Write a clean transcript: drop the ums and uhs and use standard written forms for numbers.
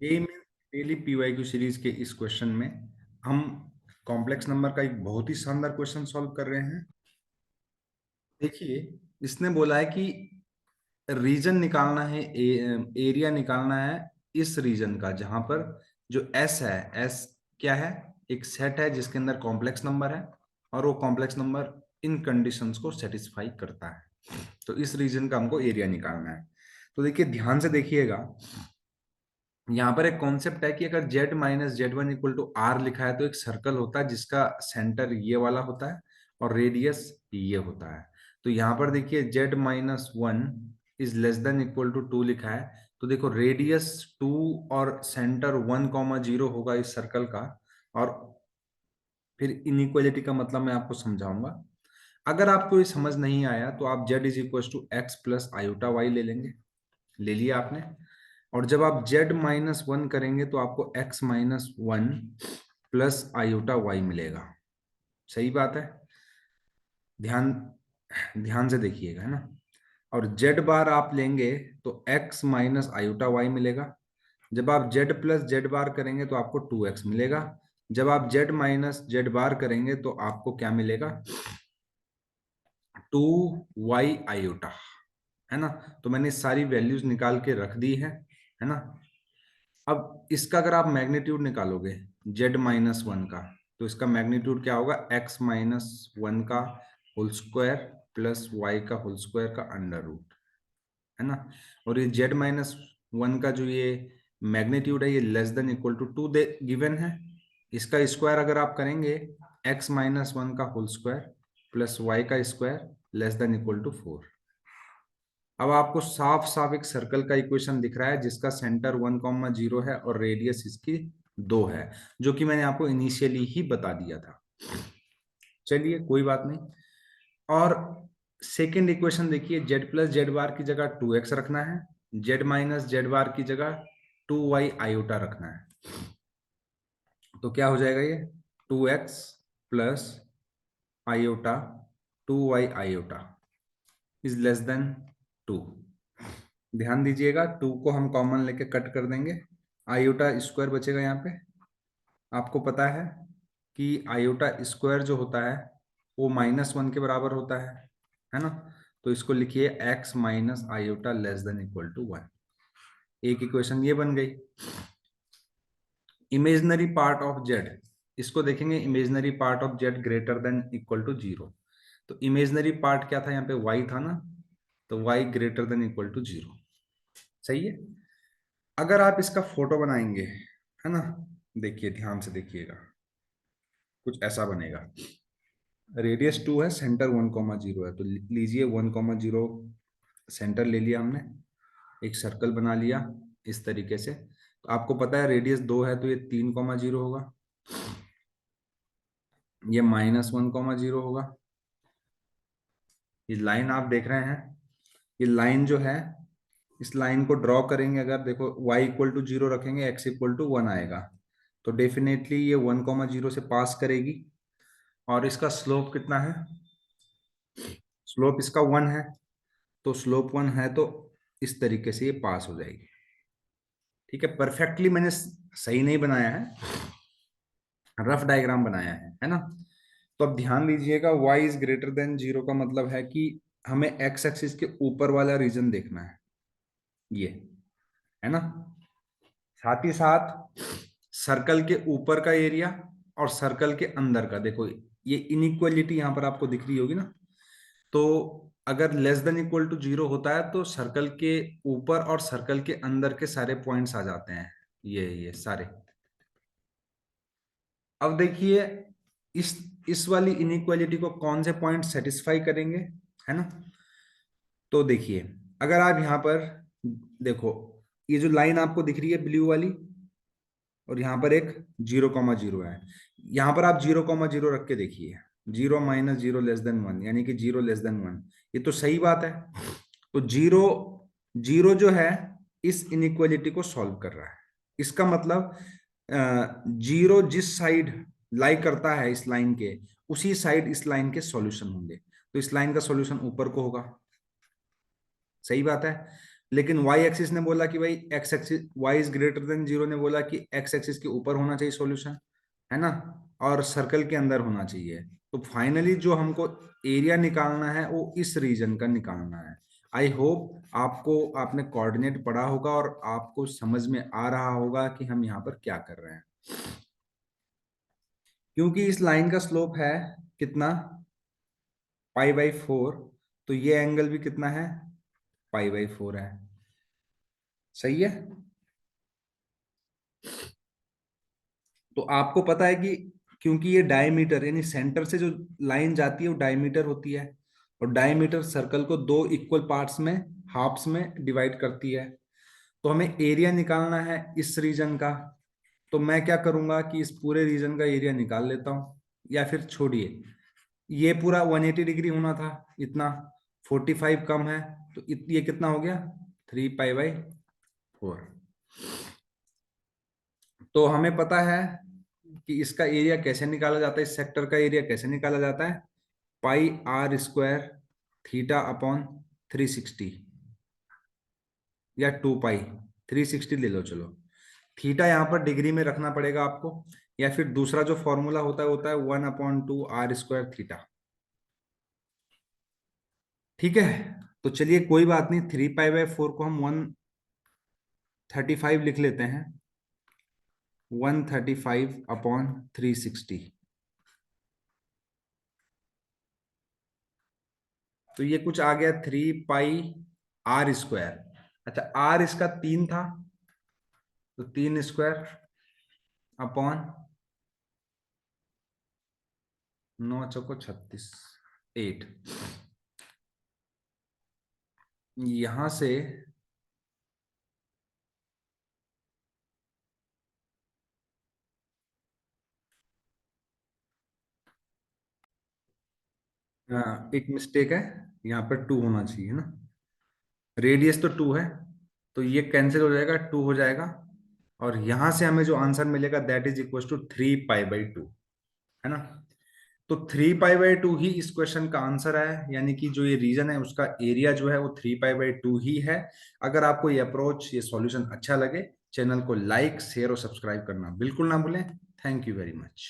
ये में daily PYQ series के इस क्वेश्चन में हम कॉम्प्लेक्स नंबर का एक बहुत ही शानदार क्वेश्चन सॉल्व कर रहे हैं। देखिए, इसने बोला है कि रीजन निकालना है, एरिया निकालना है इस रीजन का जहां पर जो एस है, एस क्या है, एक सेट है जिसके अंदर कॉम्प्लेक्स नंबर है और वो कॉम्प्लेक्स नंबर इन कंडीशंस को सेटिस्फाई करता है। तो इस रीजन का हमको एरिया निकालना है। तो देखिए, ध्यान से देखिएगा, यहाँ पर एक कॉन्सेप्ट है कि अगर z minus z one equal to r लिखा है तो एक सर्कल होता है जिसका सेंटर ये वाला होता है और रेडियस ये होता है। तो यहाँ पर देखिए z minus one is less than equal to two लिखा है, तो देखो रेडियस टू और सेंटर वन कॉमा जीरो होगा इस सर्कल का। और फिर इनइक्वालिटी का मतलब मैं आपको समझाऊंगा। अगर आपको ये समझ नहीं आया तो आप z is equal to x plus iota y ले लेंगे। ले लिया आपने। और जब आप z माइनस वन करेंगे तो आपको x minus one plus iota y मिलेगा। सही बात है। ध्यान ध्यान से देखिएगा, है ना। और z बार आप लेंगे तो x माइनस आयोटा वाई मिलेगा। जब आप z प्लस जेड बार करेंगे तो आपको टू एक्स मिलेगा। जब आप z माइनस जेड बार करेंगे तो आपको क्या मिलेगा, टू वाई आयोटा, है ना। तो मैंने सारी वैल्यूज निकाल के रख दी है ना। अब इसका अगर आप मैग्नीट्यूड निकालोगे z माइनस वन का, तो इसका मैग्नीट्यूड क्या होगा, x माइनस वन का होल स्क्वायर प्लस वाई का होल स्क्वायर का अंडर रूट, है ना। और ये z माइनस वन का जो ये मैग्नीट्यूड है ये less than equal to two the given है। इसका स्क्वायर अगर आप करेंगे x माइनस वन का होल स्क्वायर प्लस वाई का square less than equal to four. अब आपको साफ साफ एक सर्कल का इक्वेशन दिख रहा है जिसका सेंटर वन कॉमा जीरो है और रेडियस इसकी दो है, जो कि मैंने आपको इनिशियली ही बता दिया था। चलिए कोई बात नहीं। और सेकेंड इक्वेशन देखिए, जेड प्लस जेड बार की जगह टू एक्स रखना है, जेड माइनस जेड बार की जगह टू वाई आयोटा रखना है। तो क्या हो जाएगा, ये two x plus iota two y iota is less than two. ध्यान दीजिएगा, टू को हम कॉमन लेके कट कर देंगे, आयोटा स्क्वायर बचेगा यहाँ पे। आपको पता है कि आयोटा स्क्वायर जो होता है वो माइनस वन के बराबर होता है ना। तो इसको लिखिए x minus iota less than equal to one. एक इक्वेशन ये बन गई। इमेजनरी पार्ट ऑफ जेड, इसको देखेंगे, imaginary part of z greater than equal to zero. तो इमेजनरी पार्ट क्या था, यहाँ पे वाई था ना, तो y greater than equal to zero. सही है। अगर आप इसका फोटो बनाएंगे, है ना, देखिए ध्यान से देखिएगा, कुछ ऐसा बनेगा। रेडियस टू है, सेंटर वन कॉमा जीरो है, तो लीजिए वन कॉमा जीरो सेंटर ले लिया हमने, एक सर्कल बना लिया इस तरीके से। तो आपको पता है रेडियस दो है तो ये तीन कॉमा जीरो होगा, ये माइनस वन कॉमा जीरो होगा। ये लाइन आप देख रहे हैं, ये लाइन जो है, इस लाइन को ड्रॉ करेंगे, अगर देखो y इक्वल टू जीरो रखेंगे x इक्वल टू वन आएगा, तो डेफिनेटली ये वन कॉमा जीरो से पास करेगी। और इसका स्लोप कितना है, स्लोप इसका वन है, तो स्लोप वन है तो इस तरीके से ये पास हो जाएगी। ठीक है, परफेक्टली मैंने सही नहीं बनाया है, रफ डायग्राम बनाया है ना। तो अब ध्यान दीजिएगा, y is greater than zero का मतलब है कि हमें x एक्सिस के ऊपर वाला रीजन देखना है, ये, है ना। साथ ही साथ सर्कल के ऊपर का एरिया और सर्कल के अंदर का, देखो ये इनइक्वालिटी यहां पर आपको दिख रही होगी ना। तो अगर less than equal to zero होता है तो सर्कल के ऊपर और सर्कल के अंदर के सारे पॉइंट्स आ जाते हैं, ये सारे। अब देखिए, इस इस वाली इनइक्वालिटी को कौन से पॉइंट सेटिस्फाई करेंगे, है ना। तो देखिए, अगर आप यहाँ पर देखो, ये जो लाइन आपको दिख रही है ब्लू वाली, और यहाँ पर एक जीरो कॉमा जीरो है, यहाँ पर आप जीरो कॉमा जीरो रख के देखिए, zero minus zero less than one, यानी कि जीरो लेस देन वन, ये तो सही बात है। तो जीरो, जीरो जो है इस इनइक्वालिटी को सॉल्व कर रहा है। इसका मतलब जीरो जिस साइड लाई करता है इस लाइन के, उसी साइड इस लाइन के सॉल्यूशन होंगे। तो इस लाइन का सॉल्यूशन ऊपर को होगा, सही बात है। लेकिन वाई एक्सिस ने बोला कि भाई x axis y is greater than zero ने बोला कि एक्स एक्सिस के ऊपर होना चाहिए सॉल्यूशन, है ना, और सर्कल के अंदर होना चाहिए। तो फाइनली जो हमको एरिया निकालना है वो इस रीजन का निकालना है। आई होप आपको आपने कोऑर्डिनेट पढ़ा होगा और आपको समझ में आ रहा होगा कि हम यहाँ पर क्या कर रहे हैं। क्योंकि इस लाइन का स्लोप है कितना, पाई/4, तो ये एंगल भी कितना है, पाई/4 है। सही है। तो आपको पता है कि क्योंकि ये डायमीटर यानी सेंटर से जो लाइन जाती है वो डायमीटर होती है, और डायमीटर सर्कल को दो इक्वल पार्ट्स में, हाफ्स में डिवाइड करती है। तो हमें एरिया निकालना है इस रीजन का। तो मैं क्या करूंगा कि इस पूरे रीजन का एरिया निकाल लेता हूं, या फिर छोड़िए, ये पूरा 180 डिग्री होना था, इतना 45 कम है, तो ये कितना हो गया, 3 पाई/4। तो हमें पता है कि इसका एरिया कैसे निकाला जाता है, इस सेक्टर का एरिया कैसे निकाला जाता है, πr² θ/360, या 2 पाई, 360 ले लो चलो। थीटा यहाँ पर डिग्री में रखना पड़ेगा आपको, या फिर दूसरा जो फॉर्मूला होता है 1/2 r²θ। ठीक है। तो चलिए कोई बात नहीं, 3 पाई/4 को हम 135 लिख लेते हैं, 135/360। तो ये कुछ आ गया 3 पाई r²। अच्छा, r इसका 3 था, तो 3² / 9×4 = 36, 8। यहां से एक मिस्टेक है, यहाँ पर 2 होना चाहिए ना, रेडियस तो 2 है, तो ये कैंसिल हो जाएगा, 2 हो जाएगा, और यहां से हमें जो आंसर मिलेगा दैट इज इक्वल टू 3 पाई/2, है ना। तो 3 पाई/2 ही इस क्वेश्चन का आंसर है, यानी कि जो ये रीजन है उसका एरिया जो है वो 3 पाई/2 ही है। अगर आपको ये अप्रोच, ये सॉल्यूशन अच्छा लगे, चैनल को लाइक, शेयर और सब्सक्राइब करना बिल्कुल ना भूलें। Thank you very much.